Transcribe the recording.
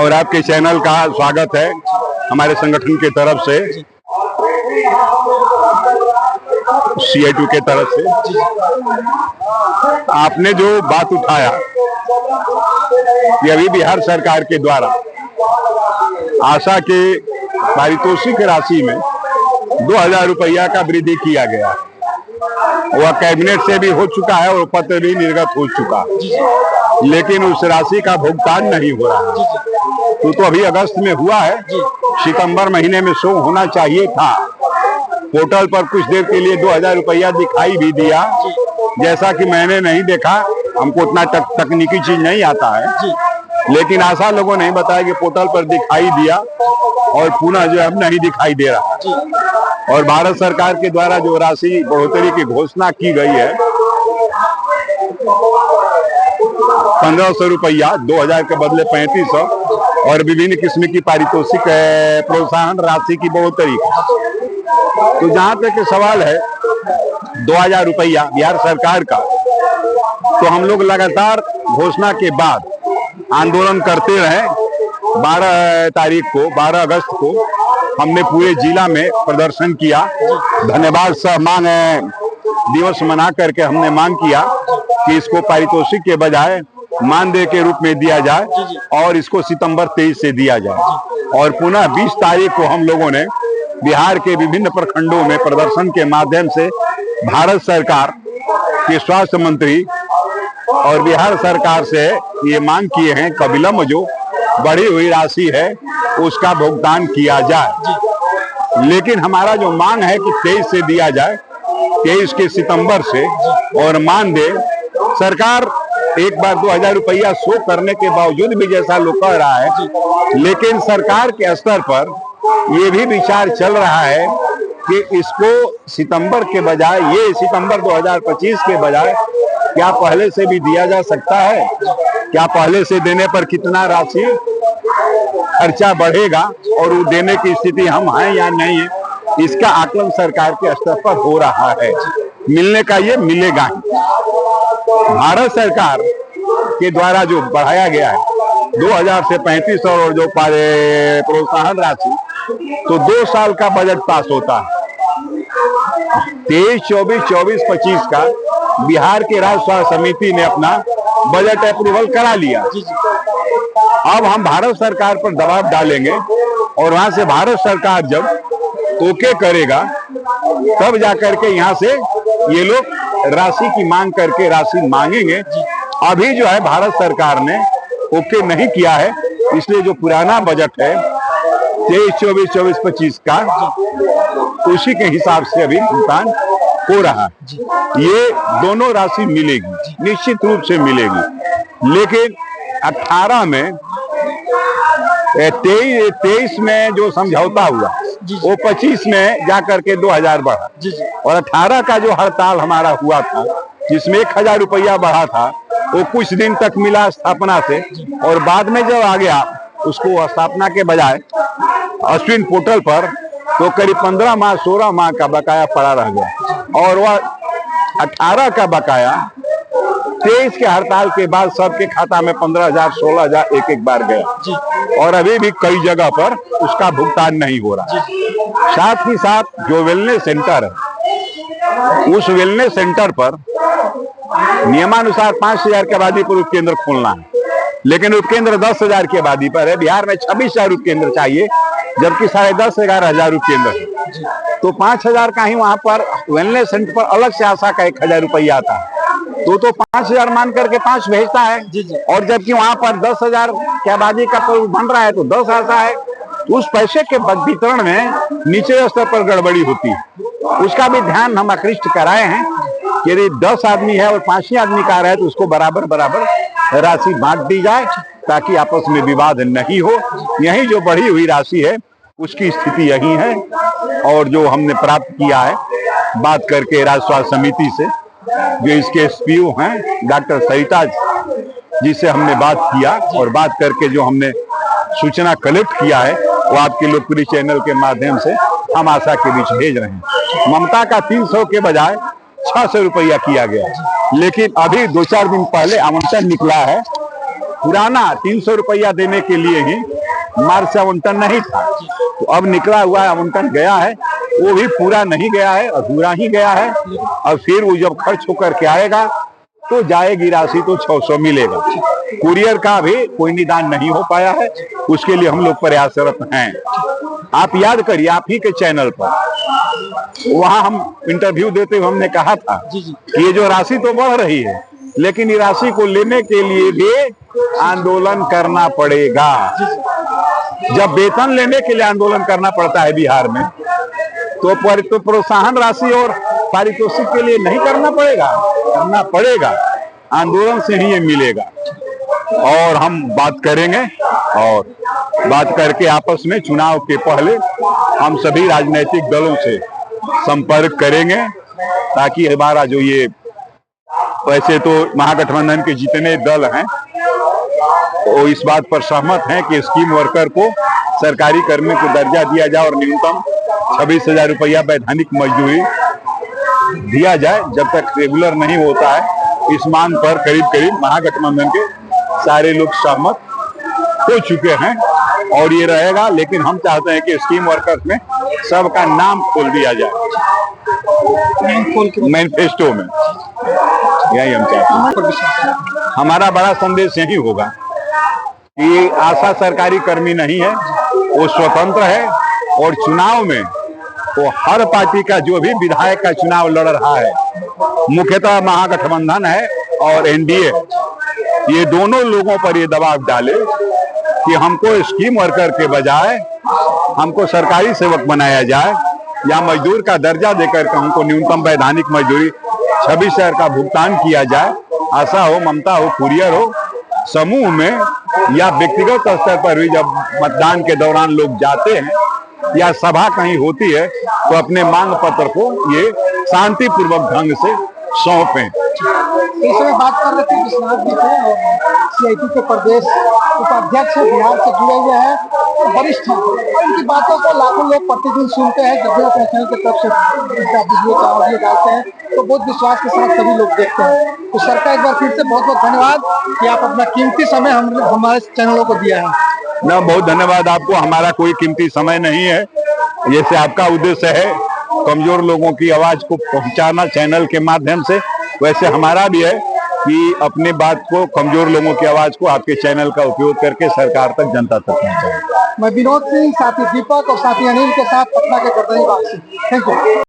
और आपके चैनल का स्वागत है हमारे संगठन के तरफ से, CI2 के तरफ से। आपने जो बात उठाया कि अभी बिहार सरकार के द्वारा आशा के पारितोषिक राशि में 2000 रुपया का वृद्धि किया गया, वह कैबिनेट से भी हो चुका है और पत्र भी निर्गत हो चुका, लेकिन उस राशि का भुगतान नहीं हो रहा है। तो अभी अगस्त में हुआ है, सितंबर महीने में शो होना चाहिए था। पोर्टल पर कुछ देर के लिए 2000 रुपया दिखाई भी दिया, जैसा कि मैंने नहीं देखा, हमको उतना तकनीकी चीज नहीं आता है, लेकिन आशा लोगों ने बताया कि पोर्टल पर दिखाई दिया और पुनः जो अब नहीं दिखाई दे रहा। और भारत सरकार के द्वारा जो राशि बढ़ोतरी की घोषणा की गई है 1500 रुपया, 2000 के बदले 3500, और विभिन्न किस्म की पारितोषिक प्रोत्साहन राशि की बढ़ोतरी। तो जहां तक सवाल है 2000 रुपया बिहार सरकार का, तो हम लोग लगातार घोषणा के बाद आंदोलन करते रहे। 12 तारीख को, 12 अगस्त को हमने पूरे जिला में प्रदर्शन किया। धन्यवाद सह मांग दिवस मना करके हमने मांग किया कि इसको पारितोषिक के बजाय मानदेय के रूप में दिया जाए और इसको सितंबर 23 से दिया जाए। और पुनः 20 तारीख को हम लोगों ने बिहार के विभिन्न प्रखंडों में प्रदर्शन के माध्यम से भारत सरकार के स्वास्थ्य मंत्री और बिहार सरकार से ये मांग किए हैं कि विलंब जो बढ़ी हुई राशि है उसका भुगतान किया जाए। लेकिन हमारा जो मांग है कि 23 से दिया जाए, 23 के सितंबर से, और मानदेय सरकार एक बार 2000 रुपया शो करने के बावजूद भी, जैसा लोग कह रहा है, लेकिन सरकार के स्तर पर ये भी विचार चल रहा है कि इसको सितंबर के बजाय, ये सितंबर 2025 के बजाय क्या पहले से भी दिया जा सकता है? क्या पहले से देने पर कितना राशि खर्चा बढ़ेगा और वो देने की स्थिति हम हैं या नहीं है, इसका आकलन सरकार के स्तर पर हो रहा है। मिलने का ये मिलेगा ही। भारत सरकार के द्वारा जो बढ़ाया गया है 2000 से 3500 और जो प्रोत्साहन राशि, तो 2 साल का बजट पास होता है। 23-24, 24-25 का बिहार के राज्य स्वास्थ्य समिति ने अपना बजट अप्रूवल करा लिया। अब हम भारत सरकार पर दबाव डालेंगे और वहां से भारत सरकार जब ओके करेगा तब जाकर के यहाँ से ये लोग राशि की मांग करके राशि मांगेंगे। अभी जो है भारत सरकार ने ओके नहीं किया है, इसलिए जो पुराना बजट है 23-24, 24-25 का, उसी के हिसाब से अभी भुगतान हो रहा है। ये दोनों राशि मिलेगी, निश्चित रूप से मिलेगी। लेकिन 18 में 23 में जो समझौता हुआ वो 25 में जाकर के 2000 बढ़ा, और 18 का जो हड़ताल हमारा हुआ था जिसमें 1000 रुपया बढ़ा था, वो कुछ दिन तक मिला स्थापना से, और बाद में जब आ गया उसको स्थापना के बजाय अश्विन पोर्टल पर, तो करीब 15 माह 16 माह का बकाया पड़ा रह गया। और वह 18 का बकाया 23 के हड़ताल के बाद सबके खाता में 15,000 16,000 एक बार गया, और अभी भी कई जगह पर उसका भुगतान नहीं हो रहा। साथ ही साथ जो वेलनेस सेंटर है, उस वेलनेस सेंटर पर नियमानुसार 5000 के आबादी पर उपकेंद्र खोलना है, लेकिन उपकेंद्र 10,000 की आबादी पर है। बिहार में 26,000 उपकेंद्र चाहिए, जबकि 10,500-11,000 उपकेंद्र है। तो 5000 का ही वहां पर वेलनेस सेंटर पर अलग से आशा का 1000 रुपया आता है, तो 5000 मान करके 5 भेजता है। और जबकि वहां पर 10,000 की आबादी का बन रहा है तो 10 आता है। उस पैसे के वितरण में नीचे स्तर पर गड़बड़ी होती है, उसका भी ध्यान हम आकृष्ट कराए हैं। यदि 10 आदमी है और 5 ही आदमी का रहा है तो उसको बराबर बराबर राशि बांट दी जाए, ताकि आपस में विवाद नहीं हो। यही जो बढ़ी हुई राशि है उसकी स्थिति यही है। और जो हमने प्राप्त किया है बात करके राज्य स्वास्थ्य समिति से, जो इसके SPO हैं डॉक्टर सरिता जी से हमने बात किया, और बात करके जो हमने सूचना कलेक्ट किया है वो आपके लोकप्रिय चैनल के माध्यम से हम आशा के बीच भेज रहे हैं। ममता का 300 के बजाय 600 रुपया किया गया, लेकिन अभी 2-4 दिन पहले आवंटन निकला है पुराना 300 रुपया देने के लिए ही मार्च से आवंटन नहीं था, तो अब निकला हुआ आवंटन गया है, वो भी पूरा नहीं गया है, अधूरा ही गया है। और फिर वो जब खर्च होकर के आएगा तो जाएगी राशि तो 600 मिलेगा। कुरियर का भी कोई निदान नहीं हो पाया है, उसके लिए हम लोग प्रयासरत हैं। आप याद करिए, आप ही के चैनल पर वहां हम इंटरव्यू देते हुए हमने कहा था कि ये जो राशि तो बढ़ रही है, लेकिन ये राशि को लेने के लिए भी आंदोलन करना पड़ेगा। जब वेतन लेने के लिए आंदोलन करना पड़ता है बिहार में, तो प्रोत्साहन राशि और पारितोषिक के लिए नहीं करना पड़ेगा, करना पड़ेगा। आंदोलन से ही ये मिलेगा। और हम बात करेंगे, और बात करके आपस में चुनाव के पहले हम सभी राजनीतिक दलों से संपर्क करेंगे, ताकि हमारा जो ये, वैसे तो महागठबंधन के जितने दल हैं वो इस बात पर सहमत हैं कि स्कीम वर्कर को सरकारी कर्मी को दर्जा दिया जाए और न्यूनतम 26,000 रुपया वैधानिक मजदूरी दिया जाए। जब तक रेगुलर नहीं होता है, इस मांग पर करीब करीब महागठबंधन के सारे लोग सहमत हो चुके हैं और ये रहेगा। लेकिन हम चाहते हैं कि स्कीम वर्कर्स में सबका नाम खोल दिया जाए मैनिफेस्टो में, यही हम चाहते हैं। हमारा बड़ा संदेश यही होगा कि आशा सरकारी कर्मी नहीं है, वो स्वतंत्र है और चुनाव में वो हर पार्टी का जो भी विधायक का चुनाव लड़ रहा है, मुख्यतः महागठबंधन है और एनडीए, ये दोनों लोगों पर ये दबाव डाले कि हमको स्कीम वर्कर के बजाय हमको सरकारी सेवक बनाया जाए, या मजदूर का दर्जा देकर के हमको न्यूनतम वैधानिक मजदूरी 26,000 का भुगतान किया जाए। आशा हो, ममता हो, कुरियर हो, समूह में या व्यक्तिगत स्तर पर भी जब मतदान के दौरान लोग जाते हैं या सभा कहीं होती है, तो अपने मांग पत्र को ये शांतिपूर्वक ढंग से सौंपें। इस समय बात कर रहे थे विश्वनाथ जी थे, और सीआईटी के प्रदेश उपाध्यक्ष बिहार से जुड़े हुए हैं, वरिष्ठ हैं, और उनकी बातों को लाखों लोग प्रतिदिन सुनते हैं। जब भी अपने चैनल की तरफ से वीडियो का ऑडियो डालते हैं तो बहुत विश्वास के साथ सभी लोग देखते हैं। तो सर का एक बार फिर से बहुत बहुत धन्यवाद कि आप अपना कीमती समय हमारे चैनलों को दिया है। ना, बहुत धन्यवाद आपको। हमारा कोई कीमती समय नहीं है, जैसे आपका उद्देश्य है कमजोर लोगों की आवाज को पहुंचाना चैनल के माध्यम से, वैसे हमारा भी है कि अपने बात को, कमजोर लोगों की आवाज को आपके चैनल का उपयोग करके सरकार तक, जनता तक पहुंचाएं। मैं विनोद सिंह, साथी दीपक और साथी अनिल के साथ पटना के गर्दनीबाग से। Thank you.